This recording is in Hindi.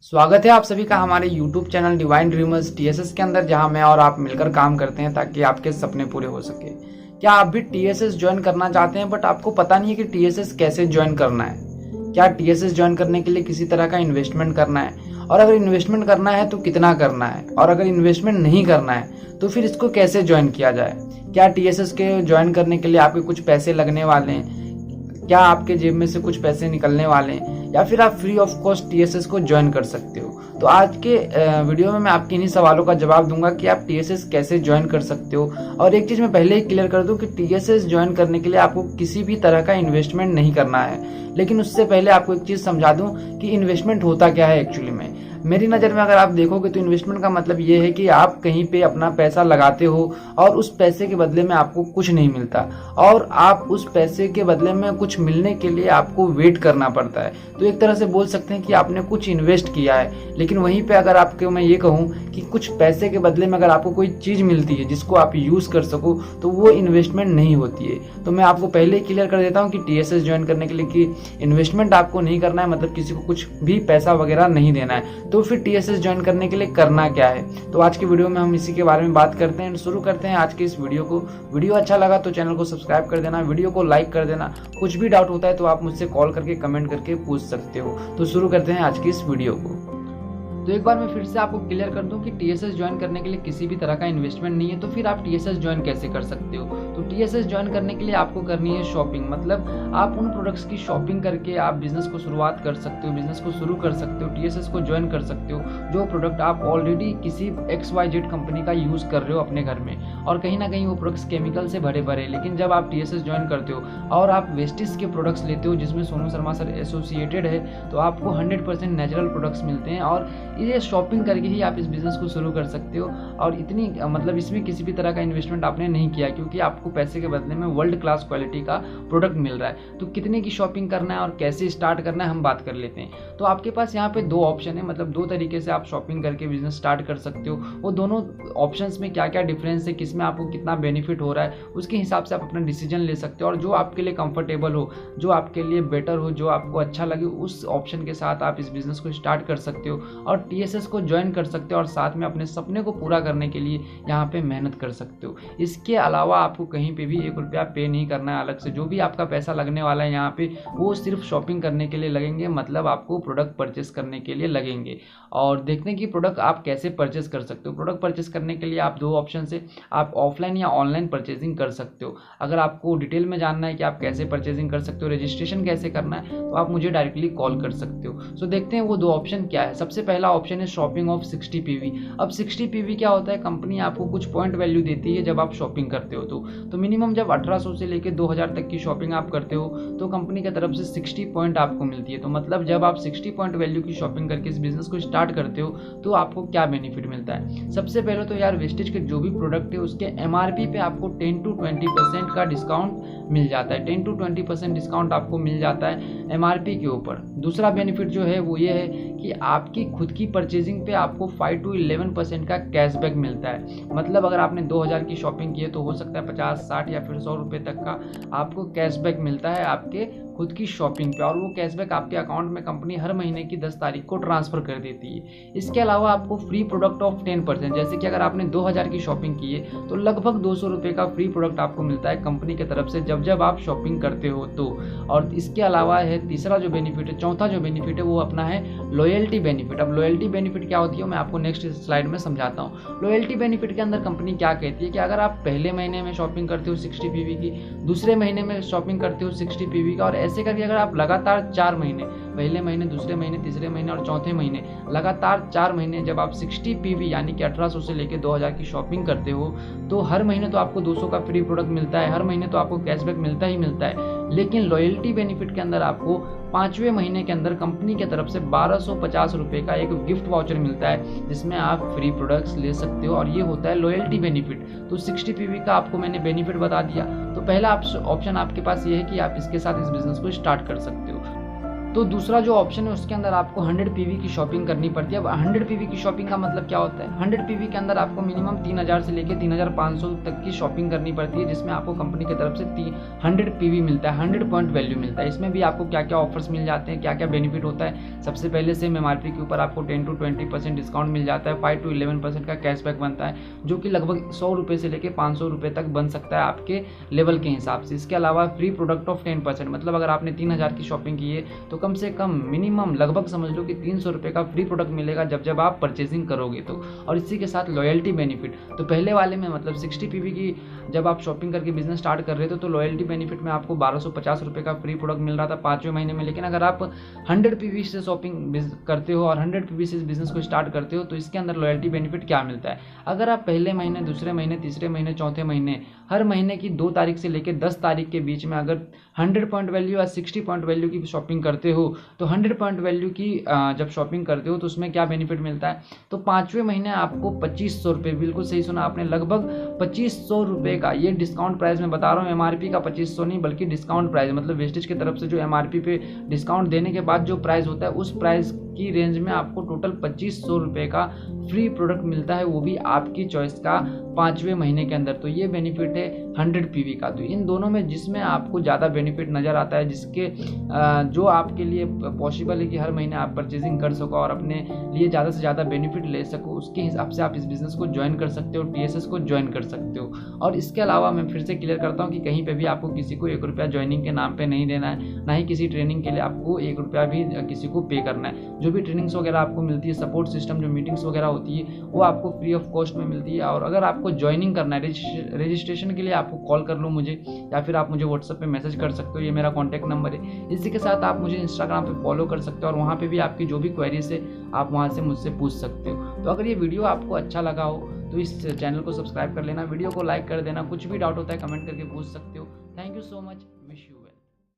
स्वागत है आप सभी का हमारे YouTube channel divine dreamers TSS के अंदर, जहां मैं और आप मिलकर काम करते हैं ताकि आपके सपने पूरे हो सके। क्या आप भी टीएसएस ज्वाइन करना चाहते हैं बट आपको पता नहीं है कि टीएसएस कैसे ज्वाइन करना है? क्या टीएसएस ज्वाइन करने के लिए किसी तरह का इन्वेस्टमेंट करना है? और अगर इन्वेस्टमेंट करना है तो कितना करना है? और अगर इन्वेस्टमेंट नहीं करना है तो फिर इसको कैसे ज्वाइन किया जाए? क्या टीएसएस के ज्वाइन करने के लिए आपके कुछ पैसे लगने वाले हैं? क्या आपके जेब में से कुछ पैसे निकलने वाले हैं, या फिर आप फ्री ऑफ कॉस्ट टीएसएस को ज्वाइन कर सकते हो? तो आज के वीडियो में मैं आपके इन्हीं सवालों का जवाब दूंगा कि आप टीएसएस कैसे ज्वाइन कर सकते हो। और एक चीज मैं पहले ही क्लियर कर दूं कि टीएसएस ज्वाइन करने के लिए आपको किसी भी तरह का इन्वेस्टमेंट नहीं करना है। लेकिन उससे पहले आपको एक चीज समझा दूं कि इन्वेस्टमेंट होता क्या है एक्चुअली में। मेरी नज़र में अगर आप देखोगे तो इन्वेस्टमेंट का मतलब ये है कि आप कहीं पे अपना पैसा लगाते हो और उस पैसे के बदले में आपको कुछ नहीं मिलता, और आप उस पैसे के बदले में कुछ मिलने के लिए आपको वेट करना पड़ता है। तो एक तरह से बोल सकते हैं कि आपने कुछ इन्वेस्ट किया है, लेकिन वहीं पे अगर आपको मैं ये कहूँ कि कुछ पैसे के बदले में अगर आपको कोई चीज़ मिलती है जिसको आप यूज़ कर सको, तो वो इन्वेस्टमेंट नहीं होती है। तो मैं आपको पहले ही क्लियर कर देता हूँ कि टीएसएस ज्वाइन करने के लिए कि इन्वेस्टमेंट आपको नहीं करना है, मतलब किसी को कुछ भी पैसा वगैरह नहीं देना है। तो फिर टीएसएस ज्वाइन करने के लिए करना क्या है, तो आज की वीडियो में हम इसी के बारे में बात करते हैं। शुरू करते हैं आज के इस वीडियो को। वीडियो अच्छा लगा तो चैनल को सब्सक्राइब कर देना, वीडियो को लाइक कर देना। कुछ भी डाउट होता है तो आप मुझसे कॉल करके कमेंट करके पूछ सकते हो। तो शुरू करते हैं आज की इस वीडियो को। तो एक बार मैं फिर से आपको क्लियर कर दूं कि टीएसएस ज्वाइन करने के लिए किसी भी तरह का इन्वेस्टमेंट नहीं है। तो फिर आप टीएसएस ज्वाइन कैसे कर सकते हो? तो टीएसएस ज्वाइन करने के लिए आपको करनी है शॉपिंग, मतलब आप उन प्रोडक्ट्स की शॉपिंग करके आप बिजनेस को शुरुआत कर सकते हो, बिजनेस को शुरू कर सकते हो, टीएसएस को ज्वाइन कर सकते हो जो प्रोडक्ट आप ऑलरेडी किसी XYZ कंपनी का यूज़ कर रहे हो अपने घर में, और कहीं ना कहीं वो प्रोडक्ट्स केमिकल से भरे भरे। लेकिन जब आप टीएसएस ज्वाइन करते हो और आप वेस्टिज के प्रोडक्ट्स लेते हो जिसमें सोनू शर्मा सर एसोसिएटेड है, तो आपको 100% नेचुरल प्रोडक्ट्स मिलते हैं, और ये शॉपिंग करके ही आप इस बिजनेस को शुरू कर सकते हो। और इतनी मतलब इसमें किसी भी तरह का इन्वेस्टमेंट आपने नहीं किया, क्योंकि आपको पैसे के बदले में वर्ल्ड क्लास क्वालिटी का प्रोडक्ट मिल रहा है। तो कितने की शॉपिंग करना है और कैसे स्टार्ट करना है हम बात कर लेते हैं। तो आपके पास यहाँ पे दो ऑप्शन है, मतलब दो तरीके से आप शॉपिंग करके बिजनेस स्टार्ट कर सकते हो। वो दोनों ऑप्शंस में क्या क्या डिफरेंस है, किसमें आपको कितना बेनिफिट हो रहा है, उसके हिसाब से आप अपना डिसीजन ले सकते हो। और जो आपके लिए कंफर्टेबल हो, जो आपके लिए बेटर हो, जो आपको अच्छा लगे, उस ऑप्शन के साथ आप इस बिजनेस को स्टार्ट कर सकते हो और टीएसएस को ज्वाइन कर सकते हो, और साथ में अपने सपने को पूरा करने के लिए यहाँ पे मेहनत कर सकते हो। इसके अलावा आपको कहीं पे भी 1 रुपया पे नहीं करना है अलग से। जो भी आपका पैसा लगने वाला है यहाँ पे, वो सिर्फ शॉपिंग करने के लिए लगेंगे, मतलब आपको प्रोडक्ट परचेस करने के लिए लगेंगे। और देखते हैं कि प्रोडक्ट आप कैसे परचेस कर सकते हो। प्रोडक्ट परचेस करने के लिए आप दो ऑप्शन से, आप ऑफलाइन या ऑनलाइन परचेजिंग कर सकते हो। अगर आपको डिटेल में जानना है कि आप कैसे परचेजिंग कर सकते हो, रजिस्ट्रेशन कैसे करना है, तो आप मुझे डायरेक्टली कॉल कर सकते हो। सो देखते हैं वो दो ऑप्शन क्या है। सबसे पहला ऑप्शन है शॉपिंग ऑफ 60 PV। अब 60 PV क्या होता है? कंपनी आपको कुछ पॉइंट वैल्यू देती है जब आप शॉपिंग करते हो। तो मिनिमम जब 1800 से लेकर 2000 तक की शॉपिंग आप करते हो तो कंपनी की तरफ से 60 पॉइंट आपको मिलती है। तो मतलब जब आप 60 पॉइंट वैल्यू की शॉपिंग करके इस बिजनेस को स्टार्ट करते हो तो आपको क्या बेनिफिट मिलता है? सबसे पहले तो यार, वेस्टेज के जो भी प्रोडक्ट है उसके MRP पे आपको 10 to 20% का डिस्काउंट मिल जाता है। 10 to 20% डिस्काउंट आपको मिल जाता है MRP के ऊपर। दूसरा बेनिफिट जो है वो ये है कि आपकी खुद की परचेजिंग पे आपको 5 to 11% का कैशबैक मिलता है। मतलब अगर आपने 2000 की शॉपिंग की है तो हो सकता है 50, 60 या फिर 100 रुपये तक का आपको कैशबैक मिलता है आपके खुद की शॉपिंग पे, और वो कैशबैक आपके अकाउंट में कंपनी हर महीने की 10 तारीख को ट्रांसफर कर देती है। इसके अलावा आपको फ्री प्रोडक्ट ऑफ 10%, जैसे कि अगर आपने 2000 की शॉपिंग की है तो लगभग 200 रुपये का फ्री प्रोडक्ट आपको मिलता है कंपनी की तरफ से जब आप शॉपिंग करते हो तो। और इसके अलावा है तीसरा जो बेनिफिट है, चौथा जो बेनिफिट है वो अपना है लॉयल्टी बेनिफिट। अब लॉयल्टी बेनिफिट क्या होती है मैं आपको नेक्स्ट स्लाइड में समझाता हूँ। लॉयल्टी बेनिफिट के अंदर कंपनी क्या कहती है कि अगर आप पहले महीने में शॉपिंग करते हो 60 PV की, दूसरे महीने में शॉपिंग करते हो 60 PV का, और ऐसे करके अगर आप लगातार 4 महीने, पहले महीने, दूसरे महीने, तीसरे महीने और चौथे महीने, लगातार 4 महीने जब आप 60 PV यानी कि 1800 से लेकर 2000 की शॉपिंग करते हो तो हर महीने तो आपको 200 का फ्री प्रोडक्ट मिलता है, हर महीने तो आपको कैशबैक मिलता ही मिलता है। लेकिन लॉयल्टी बेनिफिट के अंदर आपको 5वें महीने के अंदर कंपनी की तरफ से 1250 रुपये का एक गिफ्ट वाउचर मिलता है जिसमें आप फ्री प्रोडक्ट्स ले सकते हो, और ये होता है लॉयल्टी बेनिफिट। तो 60 PV का आपको मैंने बेनिफिट बता दिया। तो पहला ऑप्शन आपके पास ये है कि आप इसके साथ इस बिजनेस को स्टार्ट कर सकते हो। तो दूसरा जो ऑप्शन है उसके अंदर आपको 100 पीवी की शॉपिंग करनी पड़ती है। अब 100 पीवी की शॉपिंग का मतलब क्या होता है? 100 पीवी के अंदर आपको मिनिमम 3000 से लेकर 3500 तक की शॉपिंग करनी पड़ती है, जिसमें आपको कंपनी की तरफ से 100 पीवी मिलता है, 100 पॉइंट वैल्यू मिलता है। इसमें भी आपको क्या क्या ऑफर्स मिल जाते हैं, क्या क्या बेनिफिट होता है। सबसे पहले सेम एमआरपी के ऊपर आपको 10 to 20% डिस्काउंट मिल जाता है, 5 to 11% का कैशबैक बनता है, जो कि लगभग 100 रुपये से लेकर 500 रुपये तक बन सकता है आपके लेवल के हिसाब से। इसके अलावा फ्री प्रोडक्ट ऑफ 10%, मतलब अगर आपने 3000 की शॉपिंग की है तो कम से कम मिनिमम लगभग समझ लो कि 300 रुपये का फ्री प्रोडक्ट मिलेगा जब आप परचेजिंग करोगे तो। और इसी के साथ लॉयल्टी बेनिफिट, तो पहले वाले में मतलब 60 पीवी की जब आप शॉपिंग करके बिजनेस स्टार्ट कर रहे थे तो लॉयल्टी बेनिफिट में आपको 1250 रुपये का फ्री प्रोडक्ट मिल रहा था 5वें महीने में। लेकिन अगर आप 100 पीवी से शॉपिंग करते हो और 100 पीवी से बिजनेस को स्टार्ट करते हो तो इसके अंदर लॉयल्टी बेनिफिट क्या मिलता है? अगर आप पहले महीने, दूसरे महीने, तीसरे महीने, चौथे महीने, हर महीने की 2 तारीख से लेकर 10 तारीख के बीच में अगर 100 पॉइंट वैल्यू या 60 पॉइंट वैल्यू की शॉपिंग करते हो तो 100 पॉइंट वैल्यू की जब शॉपिंग करते हो तो उसमें क्या बेनिफिट मिलता है? तो 5वें महीने आपको 2500 रुपये, बिल्कुल सही सुना आपने, लगभग 2500 रुपये का, ये डिस्काउंट प्राइस में बता रहा हूँ, एमआरपी का 2500 नहीं बल्कि डिस्काउंट प्राइस, मतलब वेस्टेज की तरफ से जो एमआरपी पे डिस्काउंट देने के बाद जो प्राइस होता है उस प्राइस की रेंज में आपको टोटल 2500 रुपये का फ्री प्रोडक्ट मिलता है, वो भी आपकी चॉइस का 5वें महीने के अंदर। तो ये बेनिफिट है 100 पीवी का। तो इन दोनों में जिसमें आपको ज़्यादा बेनिफिट नज़र आता है, जिसके जो आपके लिए पॉसिबल है कि हर महीने आप परचेजिंग कर सको और अपने लिए ज़्यादा से ज़्यादा बेनिफिट ले सको, उसके हिसाब से आप इस बिज़नेस को ज्वाइन कर सकते हो, टीएसएस को ज्वाइन कर सकते हो। और इसके अलावा मैं फिर से क्लियर करता हूँ कि कहीं पर भी आपको किसी को 1 रुपया ज्वाइनिंग के नाम पर नहीं देना है, ना ही किसी ट्रेनिंग के लिए आपको 1 रुपया भी किसी को पे करना है। जो भी ट्रेनिंग्स वगैरह आपको मिलती है, सपोर्ट सिस्टम, जो मीटिंग्स वगैरह होती है, वो आपको फ्री ऑफ कॉस्ट में मिलती है। और अगर आपको ज्वाइनिंग करना है, रजिस्ट्रेशन के लिए आपको कॉल कर लो मुझे, या फिर आप मुझे व्हाट्सएप पे मैसेज कर सकते हो, ये मेरा कॉन्टैक्ट नंबर है। इसी के साथ आप मुझे इंस्टाग्राम पे फॉलो कर सकते हो और वहाँ पे भी आपकी जो भी क्वेरीज है आप वहाँ से मुझसे पूछ सकते हो। तो अगर ये वीडियो आपको अच्छा लगा हो तो इस चैनल को सब्सक्राइब कर लेना, वीडियो को लाइक कर देना, कुछ भी डाउट होता है कमेंट करके पूछ सकते हो। Thank you so much.